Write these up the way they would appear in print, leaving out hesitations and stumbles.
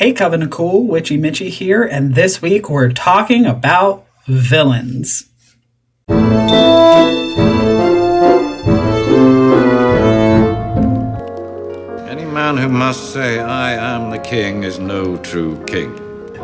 Hey Covenant Cool, Witchy Mitchy here, and this week we're talking about villains. Any man who must say, I am the king, is no true king.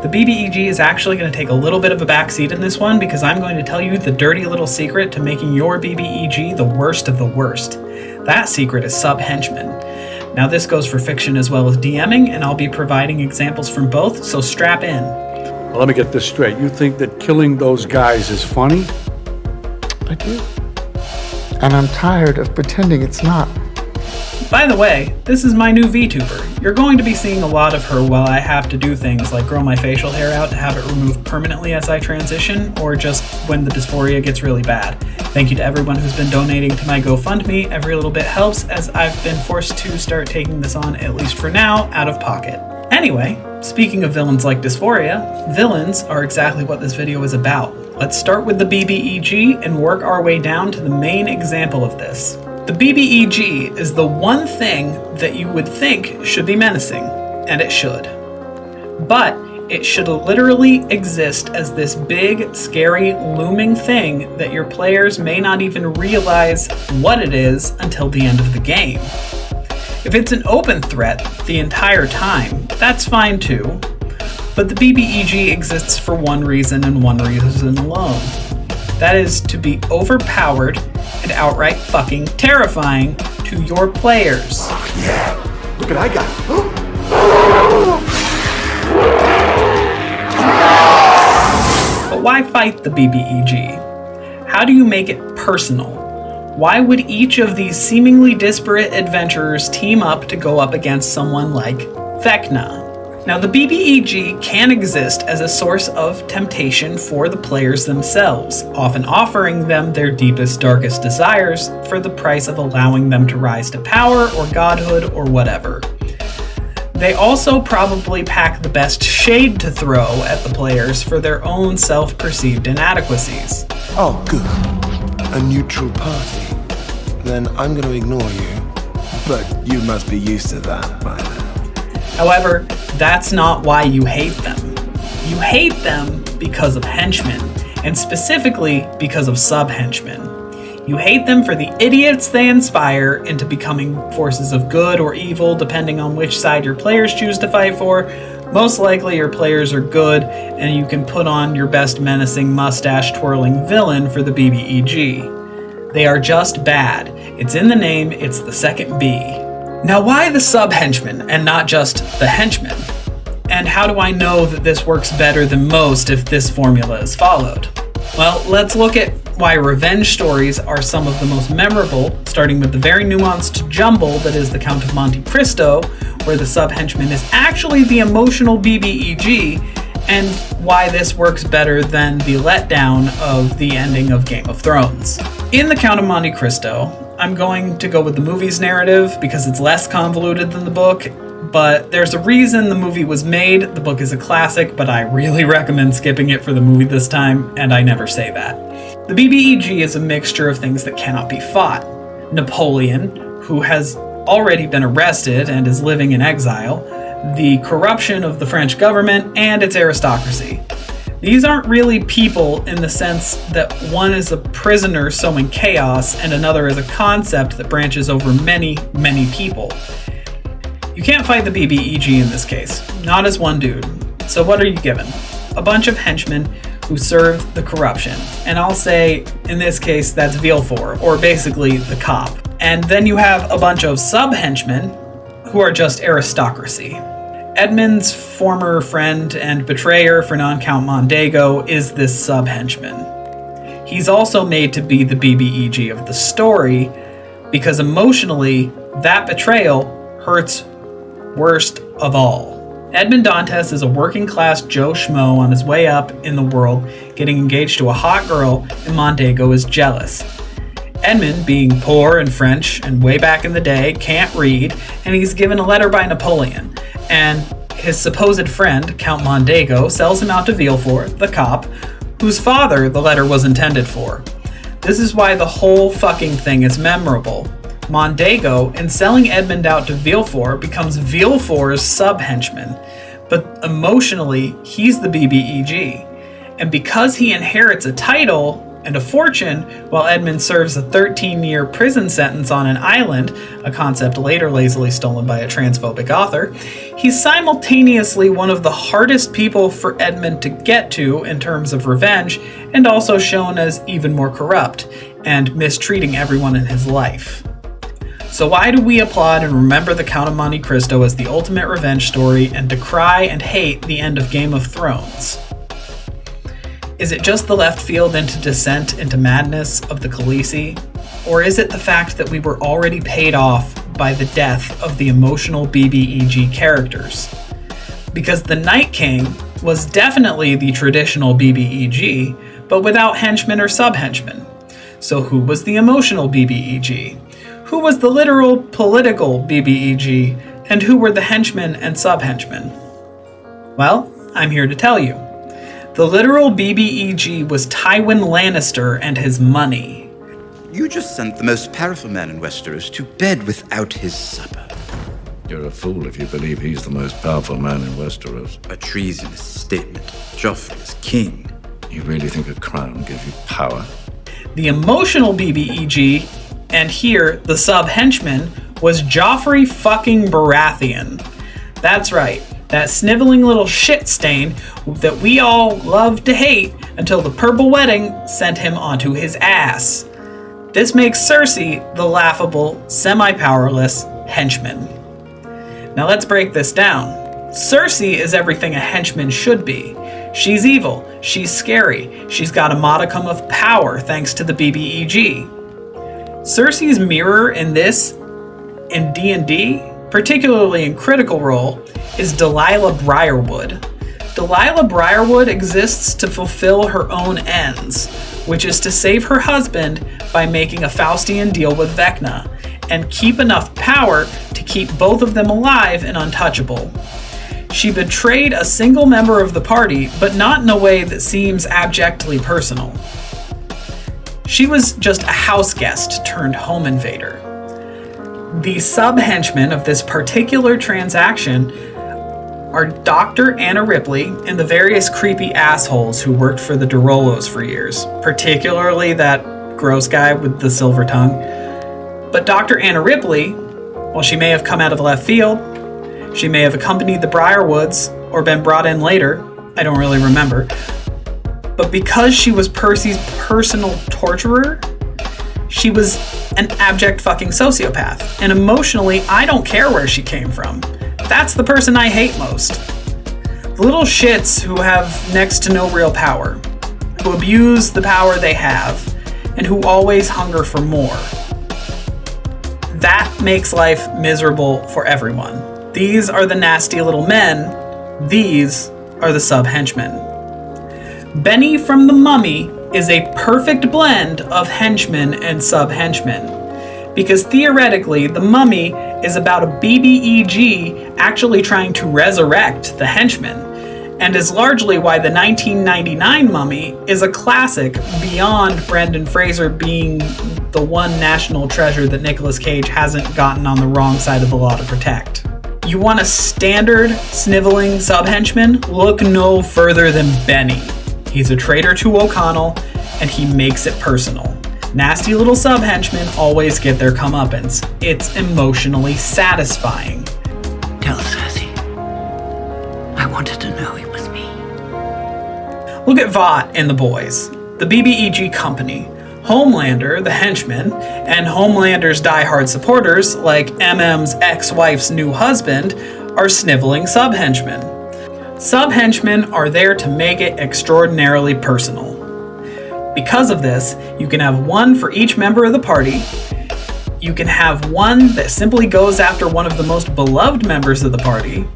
The BBEG is actually going to take a little bit of a backseat in this one because I'm going to tell you the dirty little secret to making your BBEG the worst of the worst. That secret is Subhenchman. Now this goes for fiction as well as DMing, and I'll be providing examples from both, so strap in. Well, let me get this straight. You think that killing those guys is funny? I do. And I'm tired of pretending it's not. By the way, this is my new VTuber. You're going to be seeing a lot of her while I have to do things like grow my facial hair out to have it removed permanently as I transition, or just when the dysphoria gets really bad. Thank you to everyone who's been donating to my GoFundMe. Every little bit helps, as I've been forced to start taking this on, at least for now, out of pocket. Anyway, speaking of villains like dysphoria, villains are exactly what this video is about. Let's start with the BBEG and work our way down to the main example of this. The BBEG is the one thing that you would think should be menacing, and it should. But it should literally exist as this big, scary, looming thing that your players may not even realize what it is until the end of the game. If it's an open threat the entire time, that's fine too, but the BBEG exists for one reason and one reason alone. That is to be overpowered and outright fucking terrifying to your players. Oh yeah! Look what I got! But why fight the BBEG? How do you make it personal? Why would each of these seemingly disparate adventurers team up to go up against someone like Vecna? Now, the BBEG can exist as a source of temptation for the players themselves, often offering them their deepest, darkest desires for the price of allowing them to rise to power or godhood or whatever. They also probably pack the best shade to throw at the players for their own self-perceived inadequacies. Oh, good. A neutral party. Then I'm going to ignore you. But you must be used to that by now. However, that's not why you hate them. You hate them because of henchmen, and specifically because of Subhenchmen. You hate them for the idiots they inspire into becoming forces of good or evil, depending on which side your players choose to fight for. Most likely your players are good, and you can put on your best menacing mustache-twirling villain for the BBEG. They are just bad. It's in the name, it's the second B. Now, why the Subhenchman and not just the henchmen? And how do I know that this works better than most if this formula is followed? Well, let's look at why revenge stories are some of the most memorable, starting with the very nuanced jumble that is the Count of Monte Cristo, where the Subhenchman is actually the emotional BBEG, and why this works better than the letdown of the ending of Game of Thrones. In the Count of Monte Cristo, I'm going to go with the movie's narrative because it's less convoluted than the book, but there's a reason the movie was made. The book is a classic, but I really recommend skipping it for the movie this time, and I never say that. The BBEG is a mixture of things that cannot be fought. Napoleon, who has already been arrested and is living in exile, the corruption of the French government, and its aristocracy. These aren't really people in the sense that one is a prisoner sowing chaos and another is a concept that branches over many, many people. You can't fight the BBEG in this case, not as one dude. So what are you given? A bunch of henchmen who serve the corruption. And I'll say, in this case, that's Villefort, or basically the cop. And then you have a bunch of sub-henchmen who are just aristocracy. Edmund's former friend and betrayer, Fernand Count Mondego, is this sub-henchman. He's also made to be the BBEG of the story because emotionally, that betrayal hurts worst of all. Edmond Dantes is a working-class Joe Schmo on his way up in the world, getting engaged to a hot girl, and Mondego is jealous. Edmund, being poor and French and way back in the day, can't read, and he's given a letter by Napoleon. And his supposed friend, Count Mondego, sells him out to Villefort, the cop, whose father the letter was intended for. This is why the whole fucking thing is memorable. Mondego, in selling Edmund out to Villefort, becomes Villefort's sub-henchman, but emotionally, he's the BBEG. And because he inherits a title and a fortune, while Edmund serves a 13-year prison sentence on an island, a concept later lazily stolen by a transphobic author, he's simultaneously one of the hardest people for Edmund to get to in terms of revenge, and also shown as even more corrupt, and mistreating everyone in his life. So why do we applaud and remember the Count of Monte Cristo as the ultimate revenge story, and decry and hate the end of Game of Thrones? Is it just the left field into descent into madness of the Khaleesi? Or is it the fact that we were already paid off by the death of the emotional BBEG characters? Because the Night King was definitely the traditional BBEG, but without henchmen or sub-henchmen. So who was the emotional BBEG? Who was the literal political BBEG? And who were the henchmen and sub-henchmen? Well, I'm here to tell you. The literal BBEG was Tywin Lannister and his money. You just sent the most powerful man in Westeros to bed without his supper. You're a fool if you believe he's the most powerful man in Westeros. A treasonous statement. Joffrey is king. You really think a crown gives you power? The emotional BBEG, and here the sub-henchman, was Joffrey fucking Baratheon. That's right. That sniveling little shit stain that we all love to hate until the Purple Wedding sent him onto his ass. This makes Cersei the laughable, semi-powerless henchman. Now let's break this down. Cersei is everything a henchman should be. She's evil, she's scary, she's got a modicum of power thanks to the BBEG. Cersei's mirror in D&D, particularly in Critical Role, is Delilah Briarwood. Delilah Briarwood exists to fulfill her own ends, which is to save her husband by making a Faustian deal with Vecna, and keep enough power to keep both of them alive and untouchable. She betrayed a single member of the party, but not in a way that seems abjectly personal. She was just a house guest turned home invader. The sub-henchmen of this particular transaction are Dr. Anna Ripley and the various creepy assholes who worked for the Derolos for years, particularly that gross guy with the silver tongue. But Dr. Anna Ripley, while she may have come out of left field, she may have accompanied the Briarwoods or been brought in later, I don't really remember, but because she was Percy's personal torturer, she was an abject fucking sociopath, and emotionally, I don't care where she came from. That's the person I hate most. The little shits who have next to no real power, who abuse the power they have, and who always hunger for more. That makes life miserable for everyone. These are the nasty little men. These are the sub-henchmen. Benny from The Mummy is a perfect blend of henchmen and sub-henchmen. Because theoretically, The Mummy is about a BBEG actually trying to resurrect the henchmen, and is largely why the 1999 Mummy is a classic beyond Brendan Fraser being the one national treasure that Nicolas Cage hasn't gotten on the wrong side of the law to protect. You want a standard sniveling sub-henchman? Look no further than Benny. He's a traitor to O'Connell, and he makes it personal. Nasty little sub-henchmen always get their comeuppance. It's emotionally satisfying. Tell Cersei. I wanted to know it was me. Look at Vought in The Boys, the BBEG company. Homelander, the henchman, and Homelander's diehard supporters, like MM's ex-wife's new husband, are sniveling sub-henchmen. Sub-henchmen are there to make it extraordinarily personal. Because of this, you can have one for each member of the party. You can have one that simply goes after one of the most beloved members of the party,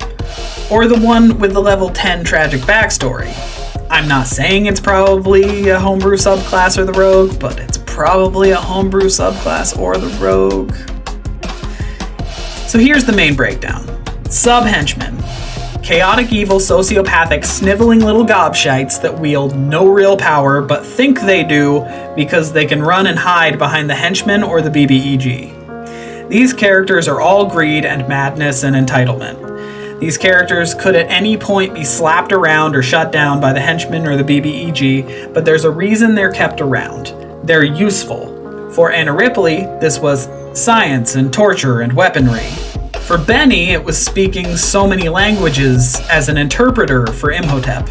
or the one with the level 10 tragic backstory. I'm not saying it's probably a homebrew subclass or the rogue, but it's probably a homebrew subclass or the rogue. So here's the main breakdown. Sub-henchmen. Chaotic, evil, sociopathic, sniveling little gobshites that wield no real power but think they do because they can run and hide behind the henchmen or the BBEG. These characters are all greed and madness and entitlement. These characters could at any point be slapped around or shut down by the henchmen or the BBEG, but there's a reason they're kept around. They're useful. For Anna Ripley, this was science and torture and weaponry. For Benny, it was speaking so many languages as an interpreter for Imhotep.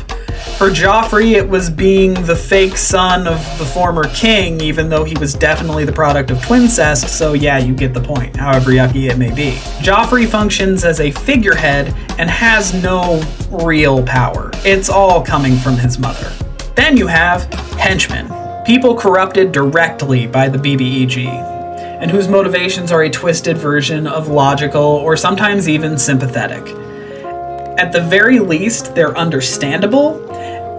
For Joffrey, it was being the fake son of the former king, even though he was definitely the product of twincest, so yeah, you get the point, however yucky it may be. Joffrey functions as a figurehead and has no real power. It's all coming from his mother. Then you have henchmen, people corrupted directly by the BBEG, and whose motivations are a twisted version of logical or sometimes even sympathetic. At the very least, they're understandable,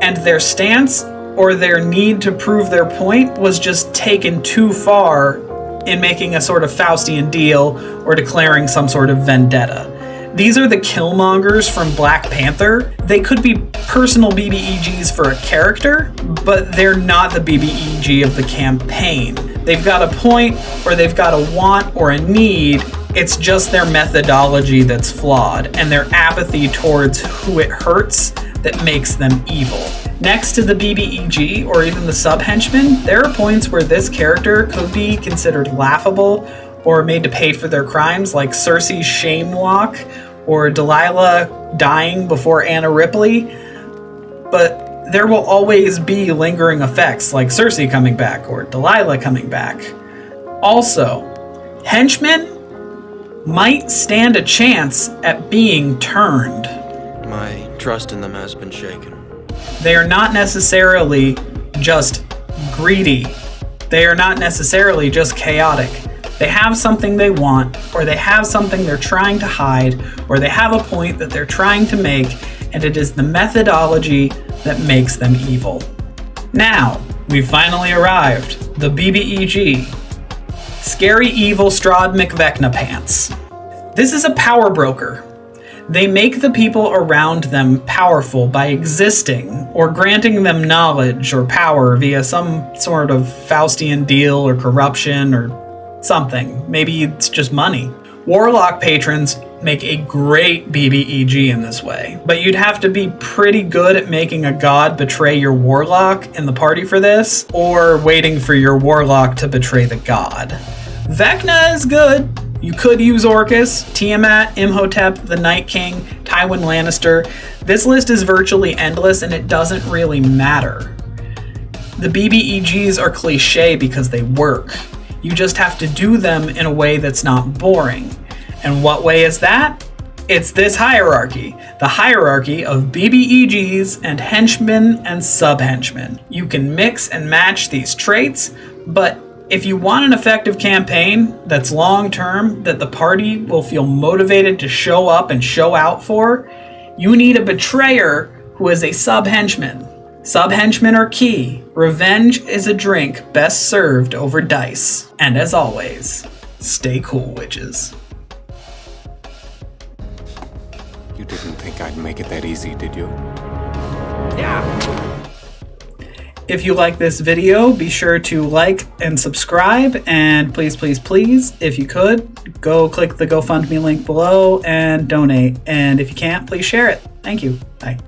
and their stance or their need to prove their point was just taken too far in making a sort of Faustian deal or declaring some sort of vendetta. These are the Killmongers from Black Panther. They could be personal BBEGs for a character, but they're not the BBEG of the campaign. They've got a point, or they've got a want or a need. It's just their methodology that's flawed, and their apathy towards who it hurts that makes them evil. Next to the BBEG, or even the sub-henchmen, there are points where this character could be considered laughable or made to pay for their crimes, like Cersei's shame walk, or Delilah dying before Anna Ripley. But there will always be lingering effects, like Cersei coming back, or Delilah coming back. Also, henchmen might stand a chance at being turned. My trust in them has been shaken. They are not necessarily just greedy. They are not necessarily just chaotic. They have something they want, or they have something they're trying to hide, or they have a point that they're trying to make, and it is the methodology that makes them evil. Now, we've finally arrived. The BBEG. Scary Evil Strahd McVecna Pants. This is a power broker. They make the people around them powerful by existing or granting them knowledge or power via some sort of Faustian deal or corruption or something. Maybe it's just money. Warlock patrons make a great BBEG in this way, but you'd have to be pretty good at making a god betray your warlock in the party for this, or waiting for your warlock to betray the god. Vecna is good. You could use Orcus, Tiamat, Imhotep, the Night King, Tywin Lannister. This list is virtually endless and it doesn't really matter. The BBEGs are cliche because they work. You just have to do them in a way that's not boring. And what way is that? It's this hierarchy. The hierarchy of BBEGs and henchmen and sub-henchmen. You can mix and match these traits, but if you want an effective campaign that's long-term, that the party will feel motivated to show up and show out for, you need a betrayer who is a sub-henchman. Sub-henchmen are key. Revenge is a drink best served over dice. And as always, stay cool, witches. You didn't think I'd make it that easy, did you? If you like this video, be sure to like and subscribe, and please, please, please, if you could, go click the GoFundMe link below and donate. And if you can't, please share it. Thank you. Bye.